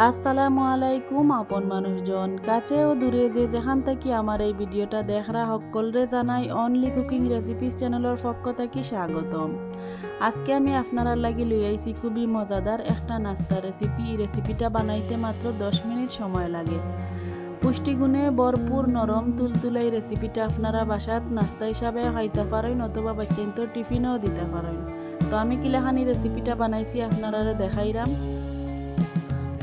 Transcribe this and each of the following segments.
আসসালামু আলাইকুম আপন মানুষজন, কাছে ও দূরে যে যেখান থেকে আমার এই ভিডিওটা দেখরা সকলরে জানাই অনলি কুকিং রেসিপিস চ্যানেলের পক্ষ থেকে স্বাগতম। আজকে আমি আপনারা লাগি লই আইছি খুবই মজাদার একটা নাস্তা রেসিপি। এই রেসিপিটা বানাইতে মাত্র 10 মিনিট সময় লাগে। পুষ্টিগুণে ভরপুর নরম তুলতুলে এই রেসিপিটা আপনারা বাসাত নাস্তা হিসাবে খাইতে পারেন অথবা বাচ্চাদের টিফিনেও দিতে পারেন। তো আমি কিলাখানি রেসিপিটা বানাইছি আপনারা দেখাইরাম।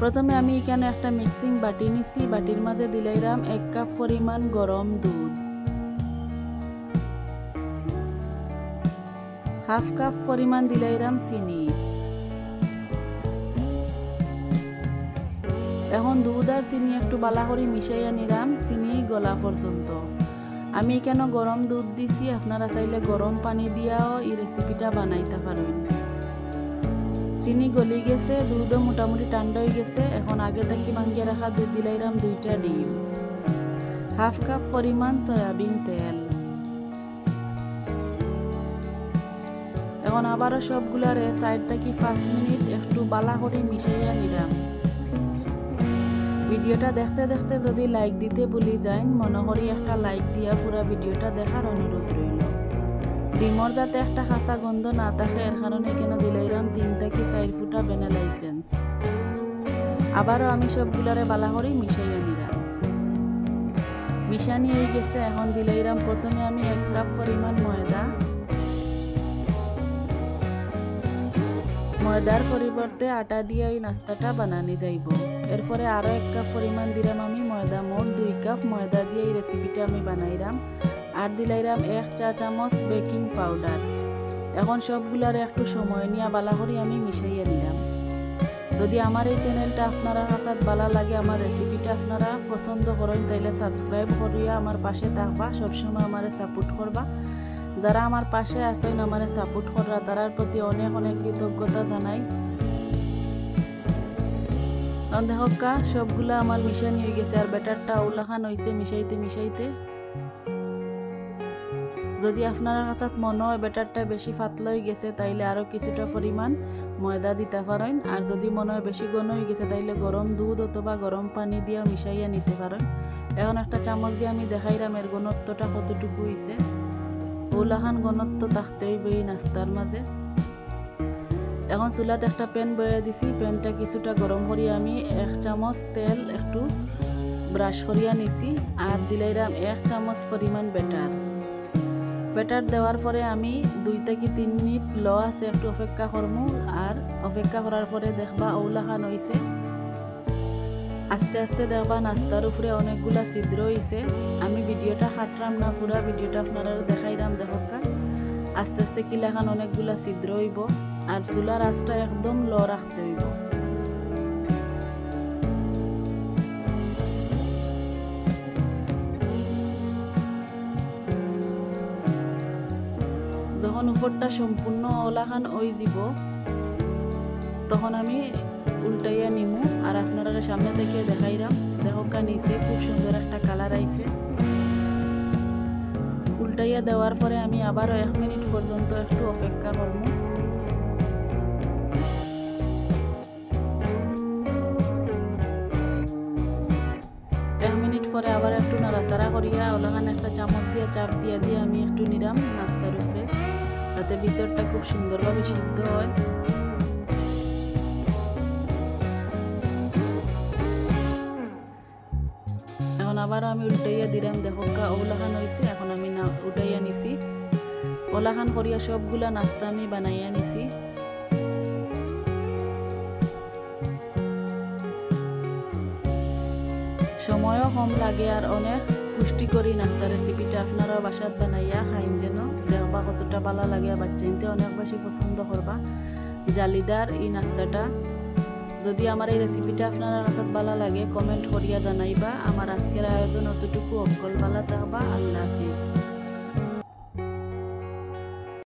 প্রথমে আমি এখানে একটা মিক্সিং বাটি নিছি, বাটির মাঝে দিলাইরাম 1 কাপ পরিমাণ গরম দুধ, হাফ কাপ পরিমাণ দিলাইরাম চিনি। এখন দুধ আর চিনি একটু বালা করে মিশাইয়া নিলাম চিনি গলা পর্যন্ত। আমি এখানে গরম দুধ দিছি, আপনারা চাইলে গরম পানি দিয়াও এই রেসিপিটা বানাইতে পারেন। চিনি গলি গেছে, দুধও মোটামুটি ঠান্ডা হয়ে গেছে। এখন আগে থেকে ভাঙ্গিয়ে রাখা দুধ দিলাইরাম 2টা ডিম, হাফ কাপ পরিমাণ সয়াবিন তেল। এখন আবারও সবগুলারে 4 থেকে 5 মিনিট একটু বালা করে মিশাইয়া নিলাম। ভিডিওটা দেখতে দেখতে যদি লাইক দিতে ভুলি যান, মনে করি একটা লাইক দিয়া পুরো ভিডিওটা দেখার অনুরোধ রইল। ডিমর যাতে একটা খাসা গন্ধ না থাকে এর কারণে এখানে দিলাইরাম 3 থেকে 4 ফুটা ভ্যানিলা এসেন্স। আবারও আমি সবগুলারে বালা করে মিশাইয়া নিলাম। মিশানি হয়ে গেছে। এখন দিলাইরাম প্রথমে আমি 1 কাপ পরিমাণ ময়দার পরিবর্তে আটা দিয়ে এই নাস্তাটা বানানি যাইব। এরপরে আরও 1 কাপ পরিমাণ দিলাম আমি ময়দা। মোট 2 কাপ ময়দা দিয়ে এই রেসিপিটা আমি বানাইলাম। আর দিলাইরাম 1 চা চামচ বেকিং পাউডার। এখন সবগুলার একটু সময় নিয়ে বালা করে আমি মিশাইয়া নিলাম। যদি আমার এই চ্যানেলটা আপনারা কাছে ভালো লাগে, আমার রেসিপিটা আপনারা পছন্দ করেন, তাইলে সাবস্ক্রাইব করিয়া আমার পাশে থাকবা, সবসময় আমার সাপোর্ট করবা। যারা আমার পাশে আছেন আমার সাপোর্ট করা তারার প্রতি অনেক অনেক কৃতজ্ঞতা জানাই। দেখা সবগুলা আমার মিশানি হয়ে গেছে আর ব্যাটারটা উলাখান হয়েছে মিশাইতে মিশাইতে। যদি আপনারা কাছে মনে হয় ব্যাটারটা বেশি পাতলা হয়ে গেছে তাইলে আরও কিছুটা পরিমাণ ময়দা দিতে পারেন। আর যদি মনে হয় বেশি ঘন হয়ে গেছে তাইলে গরম দুধ অথবা গরম পানি দিয়ে মিশাইয়া নিতে পারেন। এখন একটা চামচ দিয়ে আমি দেখাইলাম এর ঘনত্বটা কতটুকু হয়েছে। ওলাখান ঘনত্ব থাকতে হইবে এই নাস্তার মাঝে। এখন চুলাতে একটা প্যান বয়ে দিছি, প্যানটা কিছুটা গরম করিয়া আমি 1 চামচ তেল একটু ব্রাশ করিয়া নিছি। আর দিলাইরাম 1 চামচ পরিমাণ ব্যাটার দেওয়ার পরে আমি 2 থেকে 3 মিনিট লো আছে একটু অপেক্ষা করবো। আর অপেক্ষা করার পরে দেখবা ওলাখান হয়েছে। আস্তে আস্তে দেখবা নাস্তার উপরে অনেকগুলা ছিদ্র হয়েছে। আমি ভিডিওটা কাটলাম না, পুরা ভিডিওটা আপনারা দেখাইলাম। দেখা আস্তে আস্তে কিলাখান অনেকগুলা ছিদ্র হইব। আর চুলার আঁচটা একদম লো রাখতে হইব। যখন উপরটা সম্পূর্ণ ওলাখান হয়ে যাব তখন আমি উল্টাইয়া নিমু। আর আপনারা সামনে থেকে দেখাইলাম। দেখা নিচে খুব সুন্দর একটা কালার আইছে। উল্টাইয়া দেওয়ার পরে আমি আবারও 1 মিনিট পর্যন্ত একটু অপেক্ষা করব। 1 মিনিট পরে আবার একটু নাড়াচাড়া করিয়া ওলাখান একটা চামচ দিয়ে চাপ দিয়ে আমি একটু নিলাম নাস্তার উপরে, যাতে ভিতরটা খুব সুন্দরভাবে সিদ্ধ হয়। এখন আবার আমি উল্টাইয়া দিলাম। দেখা ওলাখান হয়েছে। এখন আমি উল্টাইয়া নিছি। ওলাখান করিয়া সবগুলা নাস্তা আমি বানাইয়া নিছি। সময়ও কম লাগে আর অনেক পুষ্টিকরী নাস্তা রেসিপিটা আপনারা বাসাত বানাইয়া খাইন যেন। দেখবা কতটা ভালো লাগে, বাচ্চাইতে অনেক বেশি পছন্দ করবা জালিদার এই নাস্তাটা। যদি আমার এই রেসিপিটা আপনারা কাছে ভালো লাগে কমেন্ট করিয়া জানাইবা। আমার আজকের আয়োজন অতটুকু। অকল ভালো থাকবা। আল্লাহ হাফেজ।